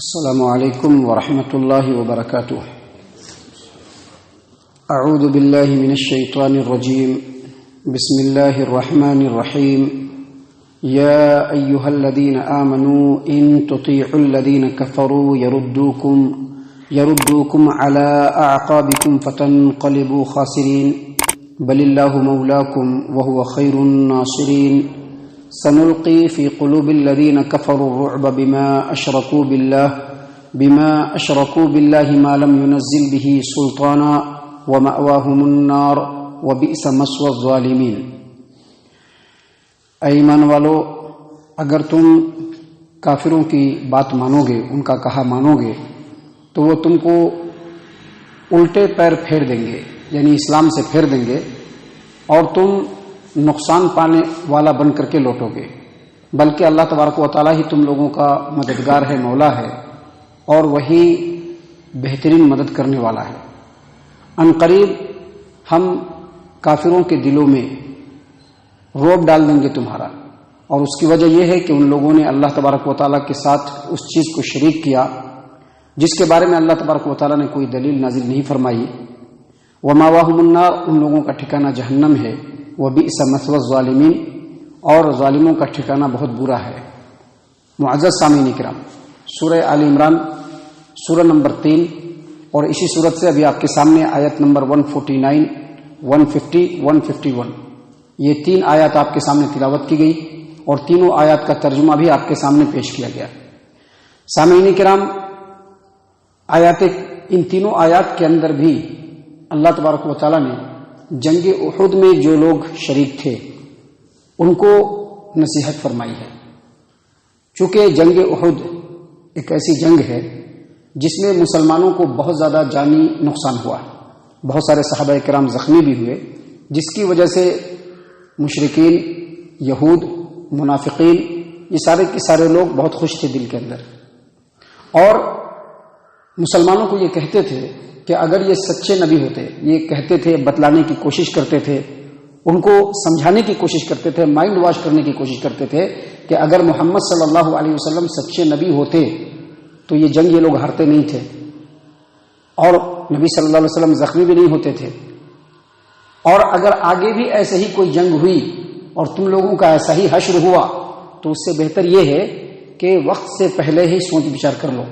السلام علیکم ورحمۃ اللہ وبرکاتہ۔ اعوذ باللہ من الشیطان الرجیم، بسم اللہ الرحمن الرحیم۔ یا ایہا الذین آمنوا ان تطیعوا الذین کفروا یردوکم علی اعقابکم فتنقلبوا خاسرین بل اللہ مولاکم وہو خیر الناصرین۔ سنلقي في قلوب الذين كفروا الرعب بما أشركوا بالله ما لم ينزل به سلطانا ومأواهم النار وبئس مثوى الظالمين۔ اے ایمان والو، اگر تم کافروں کی بات مانو گے، ان کا کہا مانو گے، تو وہ تم کو الٹے پیر پھیر دیں گے، یعنی اسلام سے پھیر دیں گے، اور تم نقصان پانے والا بن کر کے لوٹو گے، بلکہ اللہ تبارک و تعالیٰ ہی تم لوگوں کا مددگار ہے، مولا ہے، اور وہی بہترین مدد کرنے والا ہے۔ ان قریب ہم کافروں کے دلوں میں رعب ڈال دیں گے تمہارا، اور اس کی وجہ یہ ہے کہ ان لوگوں نے اللہ تبارک و تعالیٰ کے ساتھ اس چیز کو شریک کیا جس کے بارے میں اللہ تبارک و تعالیٰ نے کوئی دلیل نازل نہیں فرمائی۔ ومأواہم النار، ان لوگوں کا ٹھکانہ جہنم ہے۔ وبئس مثوى الظالمین، اور ظالموں کا ٹھکانہ بہت برا ہے۔ معزز سامعین کرام، سورہ آل عمران سورہ نمبر 3، اور اسی صورت سے ابھی آپ کے سامنے آیت نمبر 149، 150، 151، یہ 3 آیات آپ کے سامنے تلاوت کی گئی، اور تینوں آیات کا ترجمہ بھی آپ کے سامنے پیش کیا گیا۔ سامعین کرام، ان تینوں آیات کے اندر بھی اللہ تبارک و تعالیٰ نے جنگ احد میں جو لوگ شریک تھے ان کو نصیحت فرمائی ہے، چونکہ جنگ احد ایک ایسی جنگ ہے جس میں مسلمانوں کو بہت زیادہ جانی نقصان ہوا، بہت سارے صحابہ کرام زخمی بھی ہوئے، جس کی وجہ سے مشرکین، یہود، منافقین، یہ سارے کے سارے لوگ بہت خوش تھے دل کے اندر، اور مسلمانوں کو یہ کہتے تھے کہ اگر یہ سچے نبی ہوتے، یہ کہتے تھے، بتلانے کی کوشش کرتے تھے، ان کو سمجھانے کی کوشش کرتے تھے، مائنڈ واش کرنے کی کوشش کرتے تھے کہ اگر محمد صلی اللہ علیہ وسلم سچے نبی ہوتے تو یہ جنگ یہ لوگ ہارتے نہیں تھے، اور نبی صلی اللہ علیہ وسلم زخمی بھی نہیں ہوتے تھے، اور اگر آگے بھی ایسے ہی کوئی جنگ ہوئی اور تم لوگوں کا ایسا ہی حشر ہوا تو اس سے بہتر یہ ہے کہ وقت سے پہلے ہی سوچ بچار کر لو،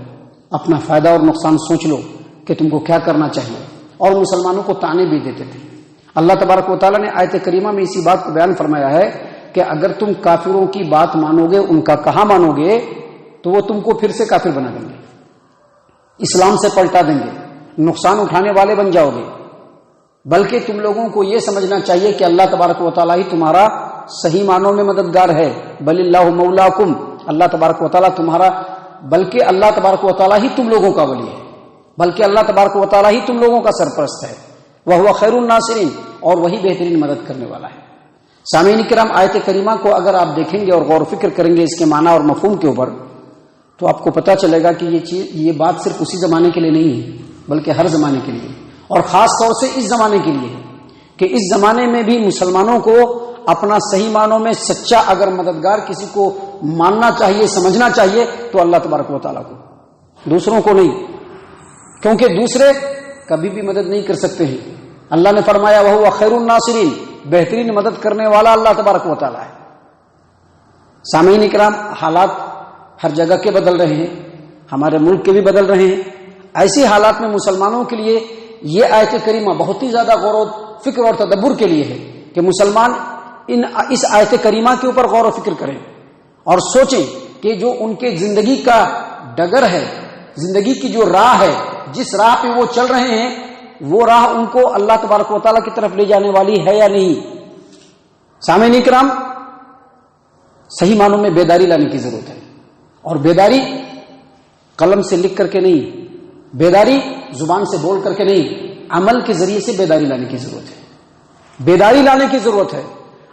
اپنا فائدہ اور نقصان سوچ لو کہ تم کو کیا کرنا چاہیے، اور مسلمانوں کو طعنے بھی دیتے تھے۔ اللہ تبارک و تعالیٰ نے آیت کریمہ میں اسی بات کو بیان فرمایا ہے کہ اگر تم کافروں کی بات مانو گے، ان کا کہا مانو گے، تو وہ تم کو پھر سے کافر بنا دیں گے، اسلام سے پلٹا دیں گے، نقصان اٹھانے والے بن جاؤ گے۔ بلکہ تم لوگوں کو یہ سمجھنا چاہیے کہ اللہ تبارک و تعالیٰ ہی تمہارا صحیح معنوں میں مددگار ہے۔ بل اللہ مولاکم، اللہ تبارک و تعالیٰ تمہارا، بلکہ اللہ تبارک و تعالیٰ ہی تم لوگوں کا ولی ہے، بلکہ اللہ تبارک و تعالیٰ ہی تم لوگوں کا سرپرست ہے۔ وہو خیر الناصرین، اور وہی بہترین مدد کرنے والا ہے۔ سامعین کرام، آیت کریمہ کو اگر آپ دیکھیں گے اور غور و فکر کریں گے اس کے معنی اور مفہوم کے اوپر، تو آپ کو پتہ چلے گا کہ یہ بات صرف اسی زمانے کے لیے نہیں ہے، بلکہ ہر زمانے کے لیے، اور خاص طور سے اس زمانے کے لیے ہے کہ اس زمانے میں بھی مسلمانوں کو اپنا صحیح معنوں میں سچا اگر مددگار کسی کو ماننا چاہیے، سمجھنا چاہیے، تو اللہ تبارک و تعالیٰ کو، دوسروں کو نہیں، کیونکہ دوسرے کبھی بھی مدد نہیں کر سکتے ہیں۔ اللہ نے فرمایا وہو خیر الناصرین، بہترین مدد کرنے والا اللہ تبارک و تعالیٰ ہے۔ سامعین کرام، حالات ہر جگہ کے بدل رہے ہیں، ہمارے ملک کے بھی بدل رہے ہیں۔ ایسی حالات میں مسلمانوں کے لیے یہ آیت کریمہ بہت ہی زیادہ غور و فکر اور تدبر کے لیے ہے کہ مسلمان اس آیت کریمہ کے اوپر غور و فکر کریں اور سوچیں کہ جو ان کے زندگی کا ڈگر ہے، زندگی کی جو راہ ہے، جس راہ پہ وہ چل رہے ہیں، وہ راہ ان کو اللہ تبارک و تعالیٰ کی طرف لے جانے والی ہے یا نہیں۔ سامعین کرام، صحیح معنوں میں بیداری لانے کی ضرورت ہے، اور بیداری قلم سے لکھ کر کے نہیں، بیداری زبان سے بول کر کے نہیں، عمل کے ذریعے سے بیداری لانے کی ضرورت ہے۔ بیداری لانے کی ضرورت ہے،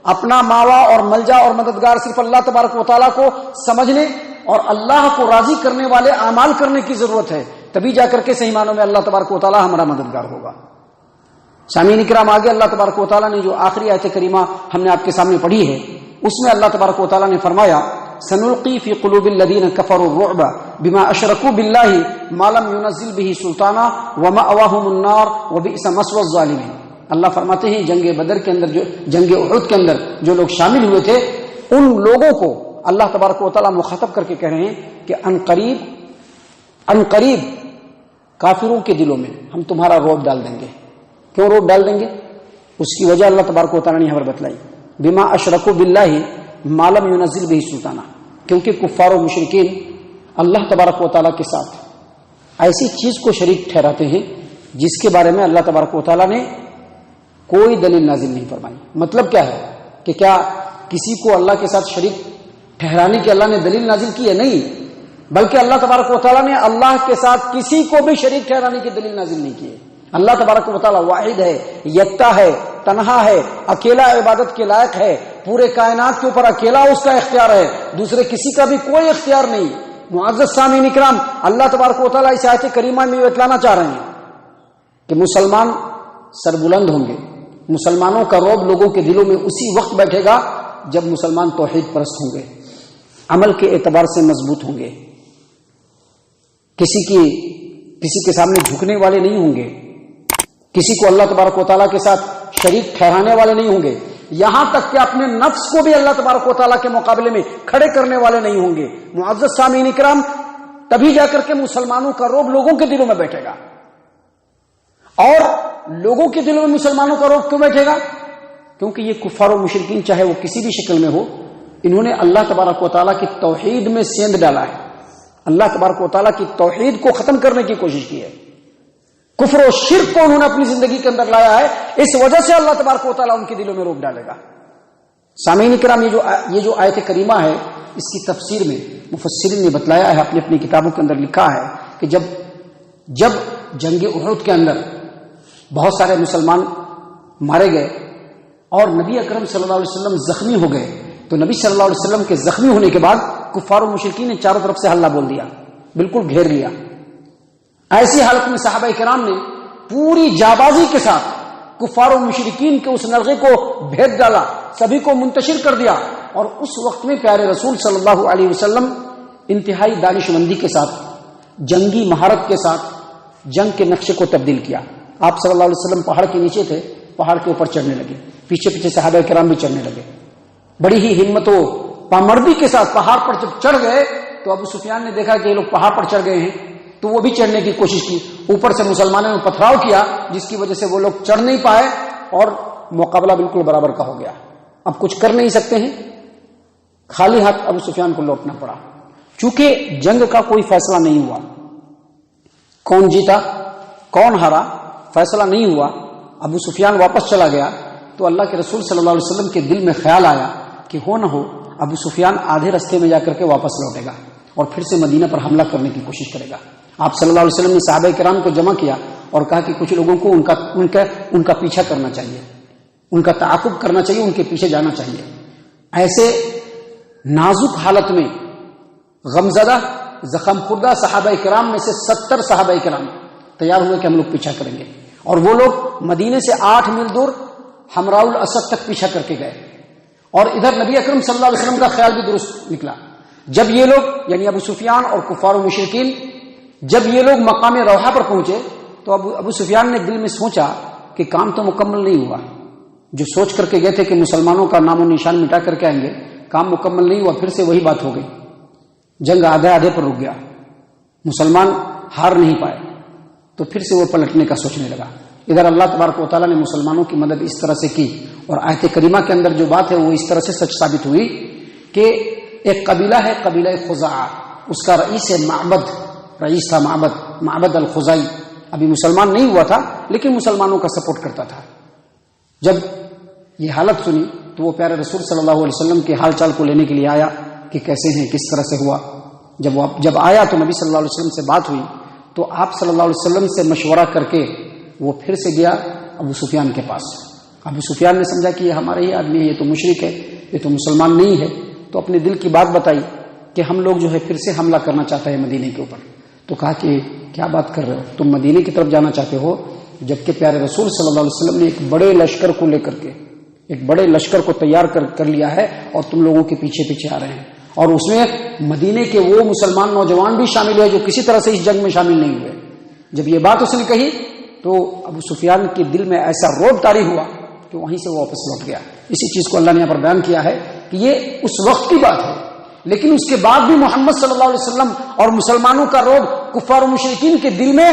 اپنا ماوا اور ملجا اور مددگار صرف اللہ تبارک و تعالیٰ کو سمجھنے اور اللہ کو راضی کرنے والے اعمال کرنے کی ضرورت ہے، تبھی جا کر کے صحیح معنوں میں اللہ تبارک و تعالیٰ ہمارا مددگار ہوگا۔ سامعین کرام، آگے اللہ تبارک و تعالیٰ نے جو آخری آیت کریمہ ہم نے آپ کے سامنے پڑھی ہے، اس میں اللہ تبارک و تعالیٰ نے فرمایا سنلقی فی قلوب الذین کفروا الرعب بما اشرکوا باللہ ما لم ينزل به سلطانا ومأواہم النار وبئس مثوى الظالمین. اللہ فرماتے ہیں جنگ بدر کے اندر، جو جنگ احد کے اندر جو لوگ شامل ہوئے تھے، ان لوگوں کو اللہ تبارک و تعالیٰ مخاطب کر کے کہہ رہے ہیں کہ ان قریب کافروں کے دلوں میں ہم تمہارا رعب ڈال دیں گے. کیوں رعب ڈال دیں گے؟ اس کی وجہ اللہ تبارک و تعالیٰ نے یہاں پر بتلائی، بما اشرکوا باللہ ما لم ينزل به سلطانا، کیونکہ کفار و مشرکین اللہ تبارک و تعالیٰ کے ساتھ ایسی چیز کو شریک ٹھہراتے ہیں جس کے بارے میں اللہ تبارک و تعالیٰ نے کوئی دلیل نازل نہیں فرمائی. مطلب کیا ہے کہ کیا کسی کو اللہ کے ساتھ شریک ٹھہرانے کی اللہ نے دلیل نازل کی ہے؟ نہیں، بلکہ اللہ تبارک و تعالیٰ نے اللہ کے ساتھ کسی کو بھی شریک ٹھہرانے کی دلیل نازل نہیں کی ہے. اللہ تبارک و تعالیٰ واحد ہے، یکتا ہے، تنہا ہے، اکیلا عبادت کے لائق ہے، پورے کائنات کے اوپر اکیلا اس کا اختیار ہے، دوسرے کسی کا بھی کوئی اختیار نہیں. معزز سامعین اکرام، اللہ تبارک و تعالیٰ اس آیت کریمہ میں بتلانا چاہ رہے ہیں کہ مسلمان سربلند ہوں گے، مسلمانوں کا رعب لوگوں کے دلوں میں اسی وقت بیٹھے گا جب مسلمان توحید پرست ہوں گے، عمل کے اعتبار سے مضبوط ہوں گے، کسی کے سامنے جھکنے والے نہیں ہوں گے، کسی کو اللہ تبارک و تعالیٰ کے ساتھ شریک ٹھہرانے والے نہیں ہوں گے، یہاں تک کہ اپنے نفس کو بھی اللہ تبارک و تعالیٰ کے مقابلے میں کھڑے کرنے والے نہیں ہوں گے. معزز سامعین اکرام، تبھی جا کر کے مسلمانوں کا رعب لوگوں کے دلوں میں بیٹھے گا. اور لوگوں کے دلوں میں مسلمانوں کا رعب کیوں بیٹھے گا؟ کیونکہ یہ کفار و مشرکین چاہے وہ کسی بھی شکل میں ہو، انہوں نے اللہ تبارک و تعالیٰ کی توحید میں سیند ڈالا ہے، اللہ تبارک و تعالیٰ کی توحید کو ختم کرنے کی کوشش کی ہے، کفر و شرک کو انہوں نے اپنی زندگی کے اندر لایا ہے. اس وجہ سے اللہ تبارک و تعالیٰ ان کے دلوں میں رعب ڈالے گا. سامعین کرام، یہ جو آیت کریمہ ہے، اس کی تفسیر میں مفسرین نے بتلایا ہے، اپنی اپنی کتابوں کے اندر لکھا ہے کہ جب جنگ احد کے اندر بہت سارے مسلمان مارے گئے اور نبی اکرم صلی اللہ علیہ وسلم زخمی ہو گئے، تو نبی صلی اللہ علیہ وسلم کے زخمی ہونے کے بعد کفار و مشرکین نے چاروں طرف سے حلہ بول دیا، بالکل گھیر لیا. ایسی حالت میں صحابہ کرام نے پوری جابازی کے ساتھ کفار و مشرکین کے اس نرغے کو بھید ڈالا، سبھی کو منتشر کر دیا. اور اس وقت میں پیارے رسول صلی اللہ علیہ وسلم انتہائی دانش مندی کے ساتھ، جنگی مہارت کے ساتھ جنگ کے نقشے کو تبدیل کیا. آپ صلی اللہ علیہ وسلم پہاڑ کے نیچے تھے، پہاڑ کے اوپر چڑھنے لگے، پیچھے صحابہ کرام بھی چڑھنے لگے. بڑی ہی ہمت و پامردی کے ساتھ پہاڑ پر جب چڑھ گئے تو ابو سفیان نے دیکھا کہ یہ لوگ پہاڑ پر چڑھ گئے ہیں، تو وہ بھی چڑھنے کی کوشش کی. اوپر سے مسلمانوں نے پتھراؤ کیا، جس کی وجہ سے وہ لوگ چڑھ نہیں پائے اور مقابلہ بالکل برابر کا ہو گیا. اب کچھ کر نہیں سکتے ہیں، خالی ہاتھ ابو سفیان کو لوٹنا پڑا. چونکہ جنگ کا کوئی فیصلہ نہیں ہوا، کون جیتا کون ہارا فیصلہ نہیں ہوا، ابو سفیان واپس چلا گیا. تو اللہ کے رسول صلی اللہ علیہ وسلم کے دل میں خیال آیا کہ ہو نہ ہو ابو سفیان آدھے رستے میں جا کر کے واپس لوٹے گا اور پھر سے مدینہ پر حملہ کرنے کی کوشش کرے گا. آپ صلی اللہ علیہ وسلم نے صحابہ کرام کو جمع کیا اور کہا کہ کچھ لوگوں کو ان کا پیچھا کرنا چاہیے، ان کا تعاقب کرنا چاہیے، ان کے پیچھے جانا چاہیے. ایسے نازک حالت میں غمزدہ زخم خوردہ صحابہ کرام میں سے 70 صحابہ کرام تیار ہوئے کہ ہم لوگ پیچھا کریں گے. اور وہ لوگ مدینے سے 8 میل دور حمراء الاسد تک پیچھا کر کے گئے. اور ادھر نبی اکرم صلی اللہ علیہ وسلم کا خیال بھی درست نکلا. جب یہ لوگ یعنی ابو سفیان اور کفار و مشرکین جب یہ لوگ مقام روحہ پر پہنچے تو ابو سفیان نے دل میں سوچا کہ کام تو مکمل نہیں ہوا. جو سوچ کر کے گئے تھے کہ مسلمانوں کا نام و نشان مٹا کر کے آئیں گے، کام مکمل نہیں ہوا. پھر سے وہی بات ہو گئی، جنگ آدھے پر رک گیا، مسلمان ہار نہیں پائے. تو پھر سے وہ پلٹنے کا سوچنے لگا. ادھر اللہ تبارک و تعالیٰ نے مسلمانوں کی مدد اس طرح سے کی. اور آیت کریمہ کے اندر جو بات ہے وہ اس طرح سے سچ ثابت ہوئی کہ ایک قبیلہ ہے، قبیلہ خزاعہ، اس کا رئیس تھا معبد الخزائی. ابھی مسلمان نہیں ہوا تھا لیکن مسلمانوں کا سپورٹ کرتا تھا. جب یہ حالت سنی تو وہ پیارے رسول صلی اللہ علیہ وسلم کے حال چال کو لینے کے لیے آیا کہ کیسے ہیں، کس طرح سے ہوا. جب آیا تو نبی صلی اللہ علیہ وسلم سے بات ہوئی تو آپ صلی اللہ علیہ وسلم سے مشورہ کر کے وہ پھر سے گیا ابو سفیان کے پاس. ابو سفیان نے سمجھا کہ یہ ہمارے ہی آدمی ہے، یہ تو مشرک ہے، یہ تو مسلمان نہیں ہے. تو اپنے دل کی بات بتائی کہ ہم لوگ جو ہے پھر سے حملہ کرنا چاہتا ہے مدینے کے اوپر. تو کہا کہ کیا بات کر رہے ہو، تم مدینے کی طرف جانا چاہتے ہو جبکہ پیارے رسول صلی اللہ علیہ وسلم نے ایک بڑے لشکر کو لے کر کے ایک بڑے لشکر کو تیار کر لیا ہے اور تم لوگوں کے پیچھے آ رہے ہیں. اور اس میں مدینے کے وہ مسلمان نوجوان بھی شامل ہوئے جو کسی طرح سے اس جنگ میں شامل نہیں ہوئے. جب یہ بات اس نے کہی تو ابو سفیان کے دل میں ایسا روب طاری ہوا کہ وہیں سے وہ واپس لوٹ گیا. اسی چیز کو اللہ نے یہاں پر بیان کیا ہے کہ یہ اس وقت کی بات ہے، لیکن اس کے بعد بھی محمد صلی اللہ علیہ وسلم اور مسلمانوں کا روب کفار و مشرکین کے دل میں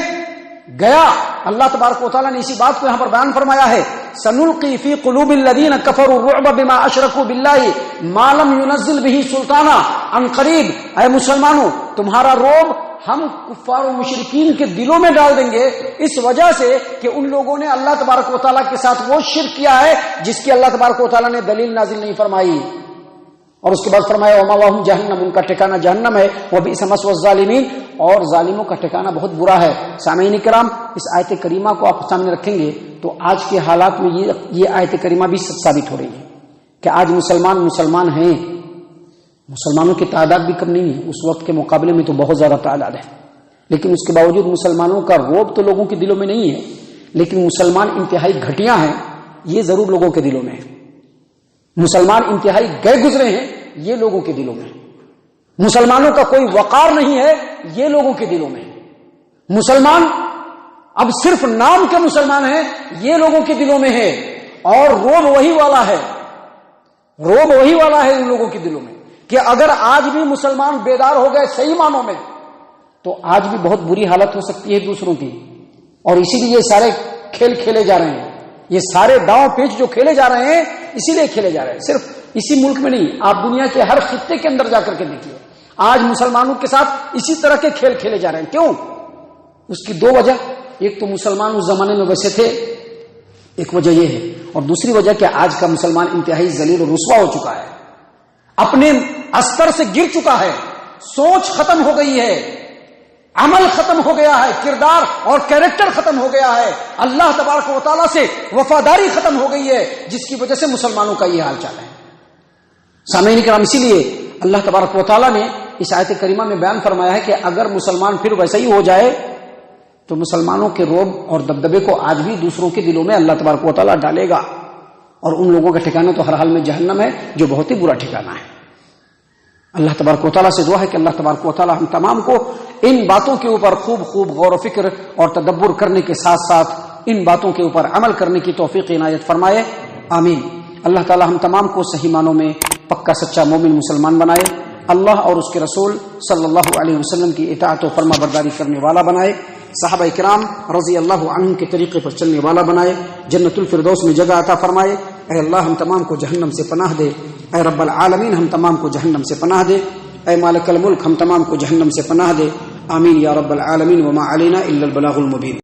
گیا. اللہ تبارک و تعالیٰ نے اسی بات کو یہاں پر بیان فرمایا ہے، سنلقی فی قلوب الذین کفروا الرعب بما اشرکوا باللہ ما لم ينزل به سلطانا. عن قریب اے مسلمانوں تمہارا روب ہم کفار و مشرکین کے دلوں میں ڈال دیں گے، اس وجہ سے کہ ان لوگوں نے اللہ تبارک و تعالیٰ کے ساتھ وہ شرک کیا ہے جس کی اللہ تبارک و تعالیٰ نے دلیل نازل نہیں فرمائی. اور اس کے بعد فرمایا وَمَأْوَاهُمْ جہنم، ان کا ٹھکانہ جہنم ہے، وَبِئْسَ مَثْوَى الظَّالِمِينَ، اور ظالموں کا ٹھکانہ بہت برا ہے. سامعین کرام، اس آیت کریمہ کو آپ سامنے رکھیں گے تو آج کے حالات میں یہ آیت کریمہ بھی ثابت ہو رہی ہے کہ آج مسلمان ہیں، مسلمانوں کی تعداد بھی کم نہیں ہے، اس وقت کے مقابلے میں تو بہت زیادہ تعداد ہے، لیکن اس کے باوجود مسلمانوں کا روب تو لوگوں کے دلوں میں نہیں ہے، لیکن مسلمان انتہائی گھٹیا ہیں یہ ضرور لوگوں کے دلوں میں ہے. مسلمان انتہائی گئے گزرے ہیں یہ لوگوں کے دلوں میں. مسلمانوں کا کوئی وقار نہیں ہے یہ لوگوں کے دلوں میں. مسلمان اب صرف نام کے مسلمان ہیں یہ لوگوں کے دلوں میں ہے، اور روب وہی والا ہے ان لوگوں کے دلوں میں کہ اگر آج بھی مسلمان بیدار ہو گئے صحیح معنوں میں تو آج بھی بہت بری حالت ہو سکتی ہے دوسروں کی. اور اسی لیے یہ سارے کھیل کھیلے جا رہے ہیں، یہ سارے داؤں پیچ جو کھیلے جا رہے ہیں اسی لیے کھیلے جا رہے ہیں. صرف اسی ملک میں نہیں، آپ دنیا کے ہر خطے کے اندر جا کر کے دیکھیے آج مسلمانوں کے ساتھ اسی طرح کے کھیل کھیلے جا رہے ہیں. کیوں؟ اس کی دو وجہ، ایک تو مسلمان اس زمانے میں ویسے تھے، ایک وجہ یہ ہے، اور دوسری وجہ کہ آج کا مسلمان انتہائی ذلیل اور رسوا ہو چکا ہے، اپنے استر سے گر چکا ہے، سوچ ختم ہو گئی ہے، عمل ختم ہو گیا ہے، کردار اور کیریکٹر ختم ہو گیا ہے، اللہ تبارک و تعالیٰ سے وفاداری ختم ہو گئی ہے، جس کی وجہ سے مسلمانوں کا یہ حال چال ہے. سامعین کرام، اسی لیے اللہ تبارک و تعالیٰ نے اس آیت کریمہ میں بیان فرمایا ہے کہ اگر مسلمان پھر ویسا ہی ہو جائے تو مسلمانوں کے روب اور دبدبے کو آج بھی دوسروں کے دلوں میں اللہ تبارک و تعالیٰ ڈالے گا، اور ان لوگوں کا ٹھکانہ تو ہر حال میں جہنم ہے جو بہت ہی برا ٹھکانہ ہے. اللہ تبارک و تعالیٰ سے دعا ہے کہ اللہ تبارک و تعالیٰ ہم تمام کو ان باتوں کے اوپر خوب غور و فکر اور تدبر کرنے کے ساتھ ساتھ ان باتوں کے اوپر عمل کرنے کی توفیق عنایت فرمائے. آمین. اللہ تعالیٰ ہم تمام کو صحیح معنوں میں پکا سچا مومن مسلمان بنائے، اللہ اور اس کے رسول صلی اللہ علیہ وسلم کی اطاعت و فرما برداری کرنے والا بنائے، صحابہ کرام رضی اللہ عنہم کے طریقے پر چلنے والا بنائے، جنت الفردوس میں جگہ عطا فرمائے. اے اللہ ہم تمام کو جہنم سے پناہ دے، اے رب العالمین ہم تمام کو جہنم سے پناہ دے، اے مالک الملک ہم تمام کو جہنم سے پناہ دے. آمین یا رب العالمین. وما علینا الا البلاغ المبین.